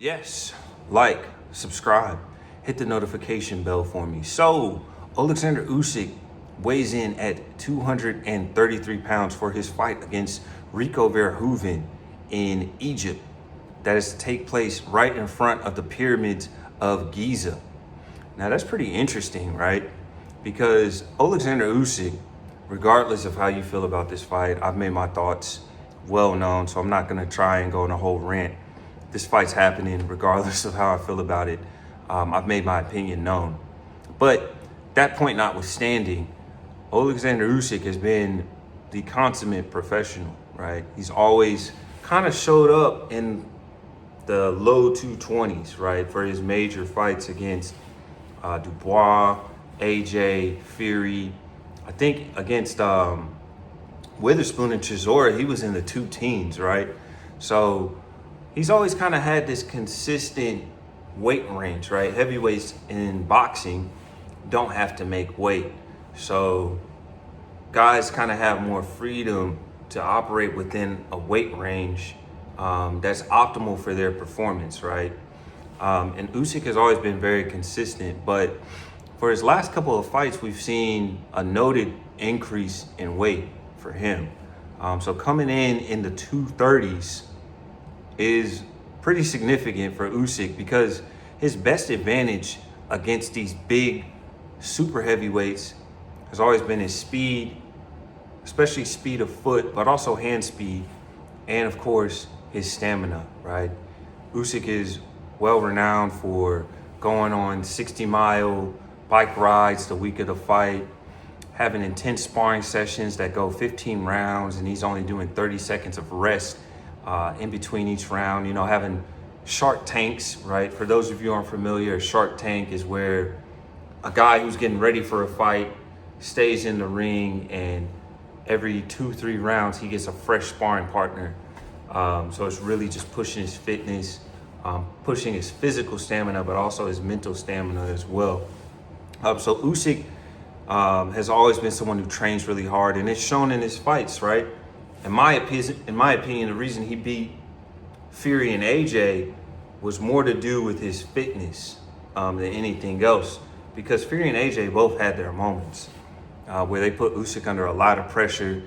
Yes, like, subscribe, hit the notification bell for me. So, Alexander Usyk weighs in at 233 pounds for his fight against Rico Verhoeven in Egypt. That is to take place right in front of the pyramids of Giza. Now, that's pretty interesting, right? Because Alexander Usyk, regardless of how you feel about this fight, I've made my thoughts well known, so I'm not going to try and go on a whole rant. This fight's happening regardless of how I feel about it. I've made my opinion known. But that point notwithstanding, Alexander Usyk has been the consummate professional, right? He's always kind of showed up in the low 220s, right, for his major fights against Dubois, AJ, Fury. I think against Witherspoon and Chisora, he was in the two teens, right? So he's always kind of had this consistent weight range, right? Heavyweights in boxing don't have to make weight. So guys kind of have more freedom to operate within a weight range that's optimal for their performance, right? And Usyk has always been very consistent, but for his last couple of fights, we've seen a noted increase in weight for him. So coming in the 230s is pretty significant for Usyk because his best advantage against these big super heavyweights has always been his speed, especially speed of foot, but also hand speed, and of course, his stamina, right? Usyk is well renowned for going on 60-mile bike rides the week of the fight, having intense sparring sessions that go 15 rounds, and he's only doing 30 seconds of rest in between each round, you know, having Shark Tanks, right? For those of you who aren't familiar, a Shark Tank is where a guy who's getting ready for a fight stays in the ring, and every 2-3 rounds, he gets a fresh sparring partner. So it's really just pushing his fitness, pushing his physical stamina, but also his mental stamina as well. So Usyk has always been someone who trains really hard, and it's shown in his fights, right? In my opinion, the reason he beat Fury and AJ was more to do with his fitness than anything else, because Fury and AJ both had their moments where they put Usyk under a lot of pressure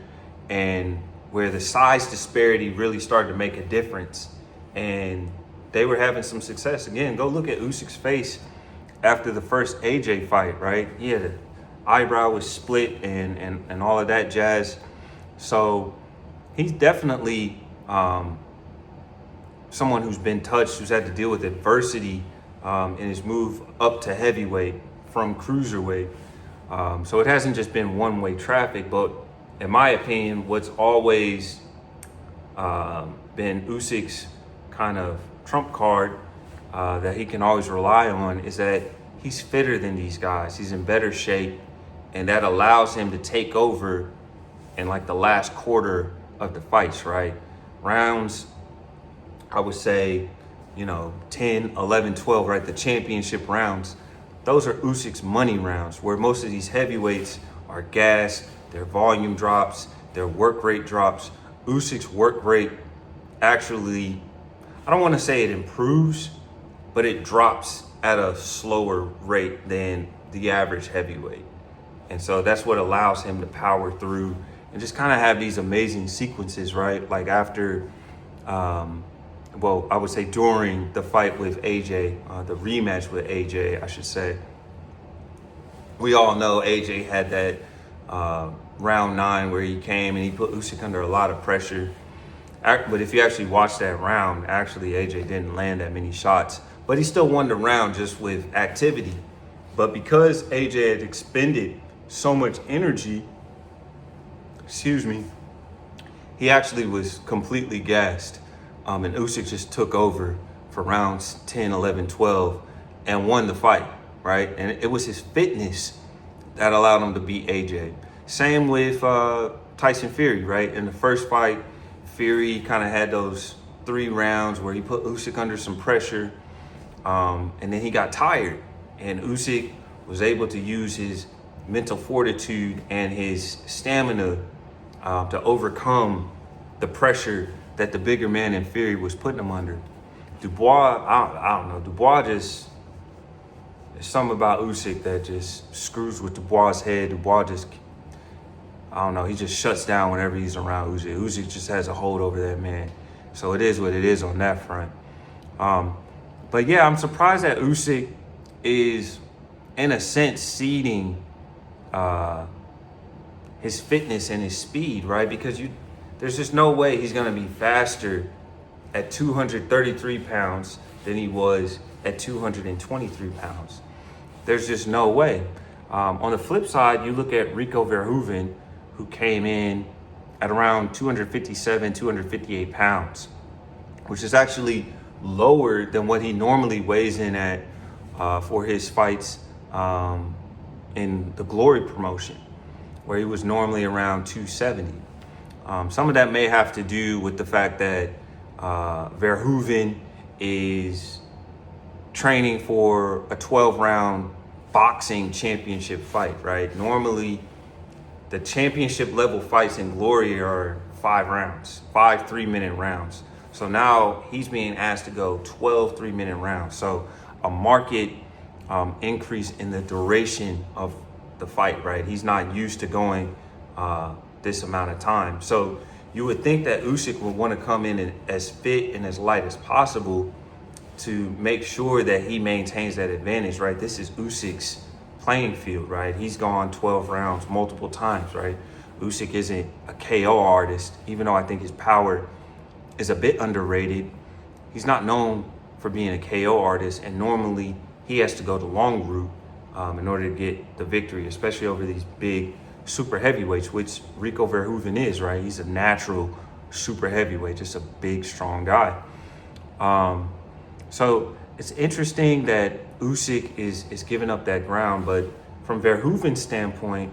and where the size disparity really started to make a difference, and they were having some success. Again, go look at Usyk's face after the first AJ fight, right? He had an eyebrow was split and all of that jazz. So he's definitely someone who's been touched, who's had to deal with adversity in his move up to heavyweight from cruiserweight. So it hasn't just been one-way traffic, but in my opinion, what's always been Usyk's kind of trump card that he can always rely on is that he's fitter than these guys. He's in better shape, and that allows him to take over in like the last quarter of the fights, right? Rounds, I would say, 10, 11, 12, right? The championship rounds. Those are Usyk's money rounds, where most of these heavyweights are gassed, their volume drops, their work rate drops. Usyk's work rate actually, I don't want to say it improves, but it drops at a slower rate than the average heavyweight. And so that's what allows him to power through and just kind of have these amazing sequences, right? Like after, I would say during the fight with AJ, the rematch with AJ, I should say. We all know AJ had that round 9 where he came and he put Usyk under a lot of pressure. But if you actually watch that round, actually AJ didn't land that many shots, but he still won the round just with activity. But because AJ had expended so much energy, he actually was completely gassed. And Usyk just took over for rounds 10, 11, 12 and won the fight, right? And it was his fitness that allowed him to beat AJ. Same with Tyson Fury, right? In the first fight, Fury kind of had those 3 rounds where he put Usyk under some pressure, and then he got tired. And Usyk was able to use his mental fortitude and his stamina to overcome the pressure that the bigger man in Fury was putting him under. Dubois, I don't know. Dubois just, there's something about Usyk that just screws with Dubois' head. Dubois just, I don't know, he just shuts down whenever he's around Usyk. Usyk just has a hold over that man. So it is what it is on that front. But yeah, I'm surprised that Usyk is, in a sense, ceding his fitness and his speed, right? Because there's just no way he's going to be faster at 233 pounds than he was at 223 pounds. There's just no way. On the flip side, you look at Rico Verhoeven, who came in at around 257, 258 pounds, which is actually lower than what he normally weighs in at for his fights in the Glory promotion, where he was normally around 270. Some of that may have to do with the fact that Verhoeven is training for a 12-round boxing championship fight, right? Normally, the championship level fights in Glory are 5 rounds, 5 3-minute rounds. So now he's being asked to go 12 3-minute rounds. So a market increase in the duration of the fight, right? He's not used to going this amount of time. So you would think that Usyk would want to come in as fit and as light as possible to make sure that he maintains that advantage, right? This is Usyk's playing field, right? He's gone 12 rounds multiple times, right? Usyk isn't a KO artist, even though I think his power is a bit underrated. He's not known for being a KO artist, and normally he has to go the long route in order to get the victory, especially over these big super heavyweights, which Rico Verhoeven is, right? He's a natural super heavyweight, just a big, strong guy. So it's interesting that Usyk is giving up that ground, but from Verhoeven's standpoint,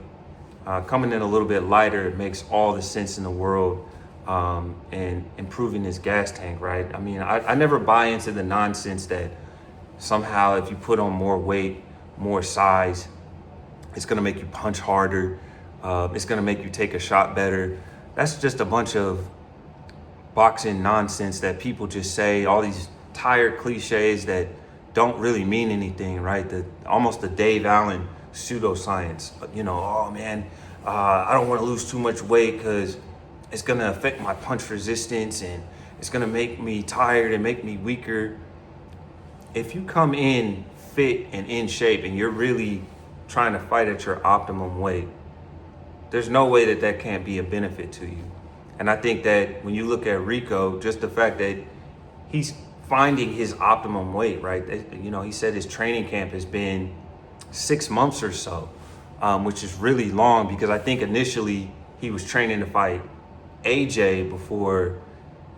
coming in a little bit lighter, it makes all the sense in the world, and improving his gas tank, right? I mean, I never buy into the nonsense that somehow if you put on more weight, more size, it's gonna make you punch harder, it's gonna make you take a shot better. That's just a bunch of boxing nonsense that people just say, all these tired cliches that don't really mean anything, right? Almost the Dave Allen pseudoscience. Oh man, I don't want to lose too much weight because it's gonna affect my punch resistance and it's gonna make me tired and make me weaker. If you come in fit and in shape and you're really trying to fight at your optimum weight, there's no way that can't be a benefit to you. And I think that when you look at Rico, just the fact that he's finding his optimum weight, right? He said his training camp has been 6 months or so, which is really long, because I think initially he was training to fight AJ before,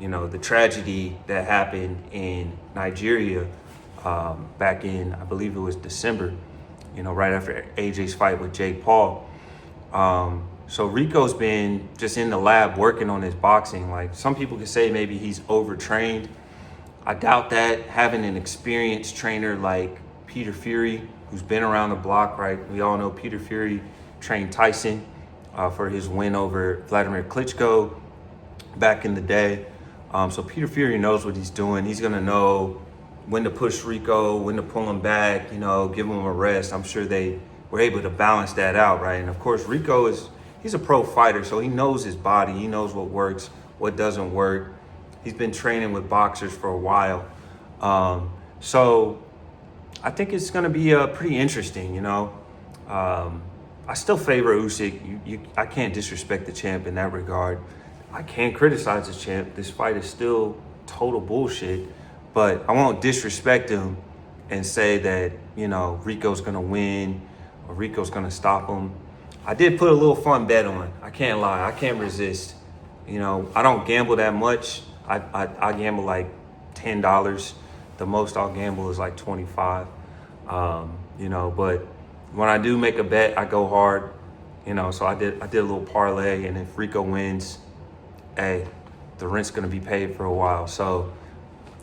the tragedy that happened in Nigeria back in, I believe it was December, right after AJ's fight with Jake Paul. So Rico's been just in the lab working on his boxing. Like, some people could say maybe he's overtrained. I doubt that. Having an experienced trainer like Peter Fury, who's been around the block, right? We all know Peter Fury trained Tyson for his win over Vladimir Klitschko back in the day. So Peter Fury knows what he's doing. He's gonna know when to push Rico, when to pull him back, give him a rest. I'm sure they were able to balance that out, right? And of course, Rico he's a pro fighter, so he knows his body. He knows what works, what doesn't work. He's been training with boxers for a while. So I think it's going to be pretty interesting, I still favor Usyk. I can't disrespect the champ in that regard. I can't criticize the champ. This fight is still total bullshit. But I won't disrespect him and say that, Rico's going to win or Rico's going to stop him. I did put a little fun bet on. I can't lie. I can't resist. I don't gamble that much. I gamble like $10. The most I'll gamble is like 25. But when I do make a bet, I go hard. So I did a little parlay, and if Rico wins, hey, the rent's gonna be paid for a while. So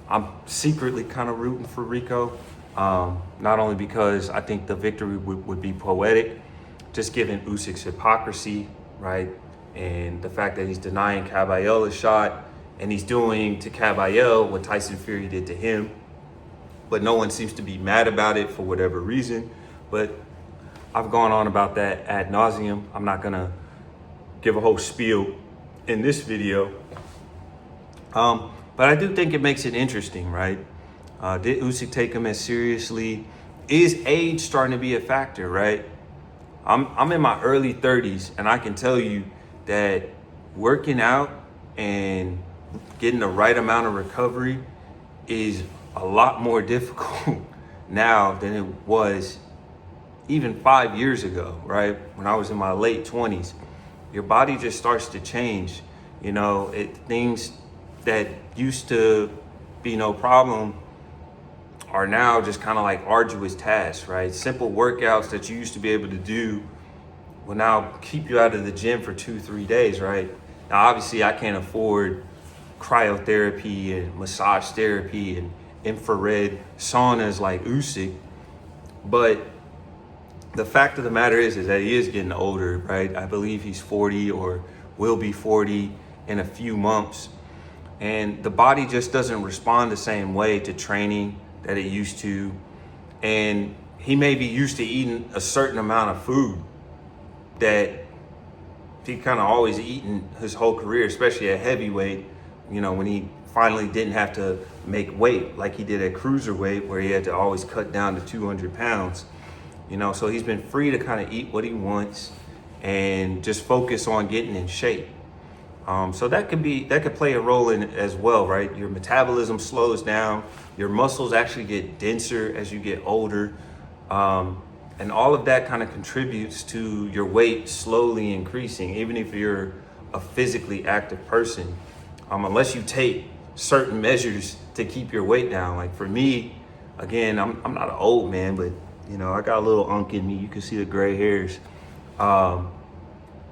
I'm secretly kind of rooting for Rico, not only because I think the victory would be poetic, just given Usyk's hypocrisy, right? And the fact that he's denying Caballero a shot, and he's doing to Caballero what Tyson Fury did to him. But no one seems to be mad about it for whatever reason. But I've gone on about that ad nauseum. I'm not gonna give a whole spiel in this video. But I do think it makes it interesting, right? Did Usyk take him as seriously? Is age starting to be a factor, right? I'm in my early 30s, and I can tell you that working out and getting the right amount of recovery is a lot more difficult now than it was even 5 years ago, right? When I was in my late 20s. Your body just starts to change. You know, things that used to be no problem are now just kind of like arduous tasks, right? Simple workouts that you used to be able to do will now keep you out of the gym for 2-3 days, right? Now, obviously, I can't afford cryotherapy and massage therapy and infrared saunas like Usyk, but the fact of the matter is that he is getting older, right? I believe he's 40 or will be 40 in a few months. And the body just doesn't respond the same way to training that it used to. And he may be used to eating a certain amount of food that he kind of always eaten his whole career, especially at heavyweight, you know, when he finally didn't have to make weight like he did at cruiserweight, where he had to always cut down to 200 pounds. You know, so he's been free to kind of eat what he wants and just focus on getting in shape. So that could play a role in it as well, right? Your metabolism slows down, your muscles actually get denser as you get older. And all of that kind of contributes to your weight slowly increasing, even if you're a physically active person, unless you take certain measures to keep your weight down. Like for me, again, I'm not an old man, but you know, I got a little unk in me. You can see the gray hairs.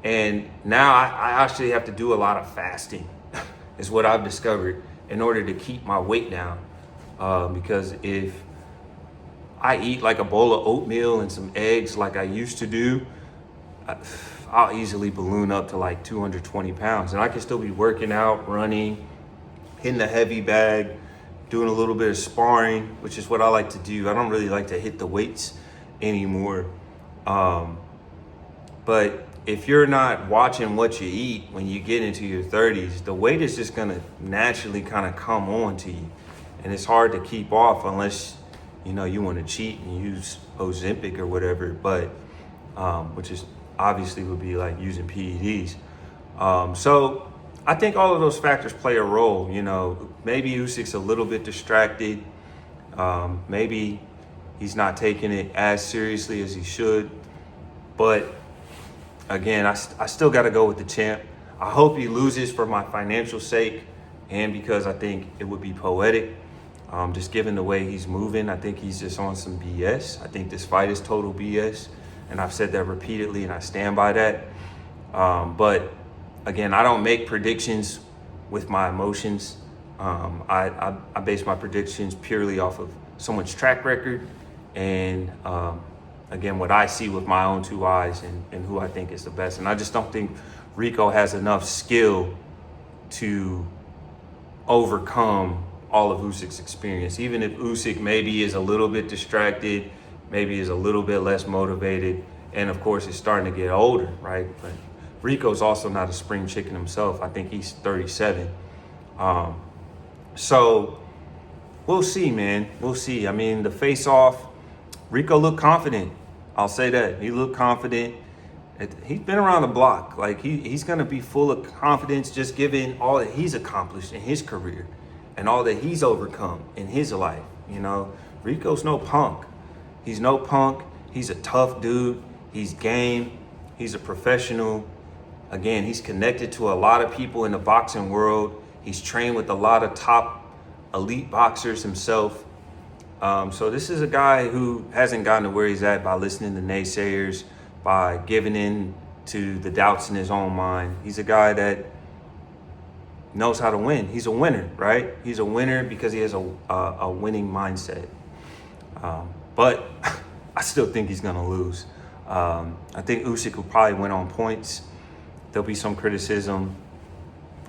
And now I actually have to do a lot of fasting is what I've discovered in order to keep my weight down. Because if I eat like a bowl of oatmeal and some eggs like I used to do, I'll easily balloon up to like 220 pounds. And I can still be working out, running, hitting the heavy bag, doing a little bit of sparring, which is what I like to do. I don't really like to hit the weights anymore. But if you're not watching what you eat when you get into your 30s, the weight is just gonna naturally kind of come on to you. And it's hard to keep off unless, you know, you want to cheat and use Ozempic or whatever, but which is obviously would be like using PEDs. So I think all of those factors play a role. You know, maybe Usyk's a little bit distracted. Maybe he's not taking it as seriously as he should. But again, I still got to go with the champ. I hope he loses for my financial sake and because I think it would be poetic. Just given the way he's moving, I think he's just on some BS. I think this fight is total BS. And I've said that repeatedly and I stand by that. But again, I don't make predictions with my emotions. I base my predictions purely off of someone's track record and again, what I see with my own two eyes and who I think is the best. And I just don't think Rico has enough skill to overcome all of Usyk's experience. Even if Usyk maybe is a little bit distracted, maybe is a little bit less motivated, and of course is starting to get older, right? But Rico's also not a spring chicken himself. I think he's 37. So we'll see, man. We'll see. I mean, the face-off, Rico looked confident. I'll say that. He looked confident. He's been around the block. Like, he's going to be full of confidence just given all that he's accomplished in his career and all that he's overcome in his life. You know, Rico's no punk. He's no punk. He's a tough dude. He's game. He's a professional. Again, he's connected to a lot of people in the boxing world. He's trained with a lot of top elite boxers himself. So this is a guy who hasn't gotten to where he's at by listening to naysayers, by giving in to the doubts in his own mind. He's a guy that knows how to win. He's a winner, right? He's a winner because he has a winning mindset. But I still think he's gonna lose. I think Usyk will probably win on points. There'll be some criticism.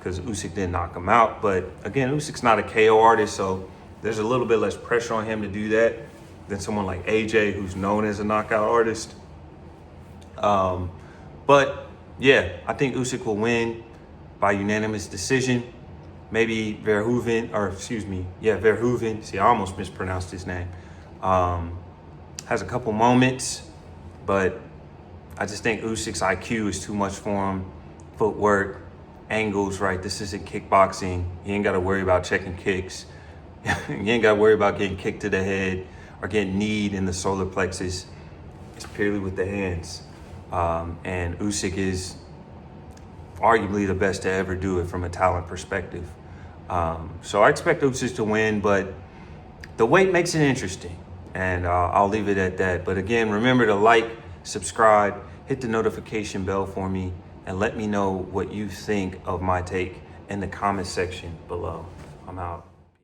because Usyk didn't knock him out. But again, Usyk's not a KO artist, so there's a little bit less pressure on him to do that than someone like AJ, who's known as a knockout artist. But yeah, I think Usyk will win by unanimous decision. Maybe Verhoeven. See, I almost mispronounced his name. Has a couple moments, but I just think Usyk's IQ is too much for him. Footwork, angles, right? This isn't kickboxing. You ain't got to worry about checking kicks. You ain't got to worry about getting kicked to the head or getting kneed in the solar plexus. It's purely with the hands. And Usyk is arguably the best to ever do it from a talent perspective. So I expect Usyk to win, but the weight makes it interesting. And I'll leave it at that. But again, remember to like, subscribe, hit the notification bell for me, and let me know what you think of my take in the comment section below. I'm out.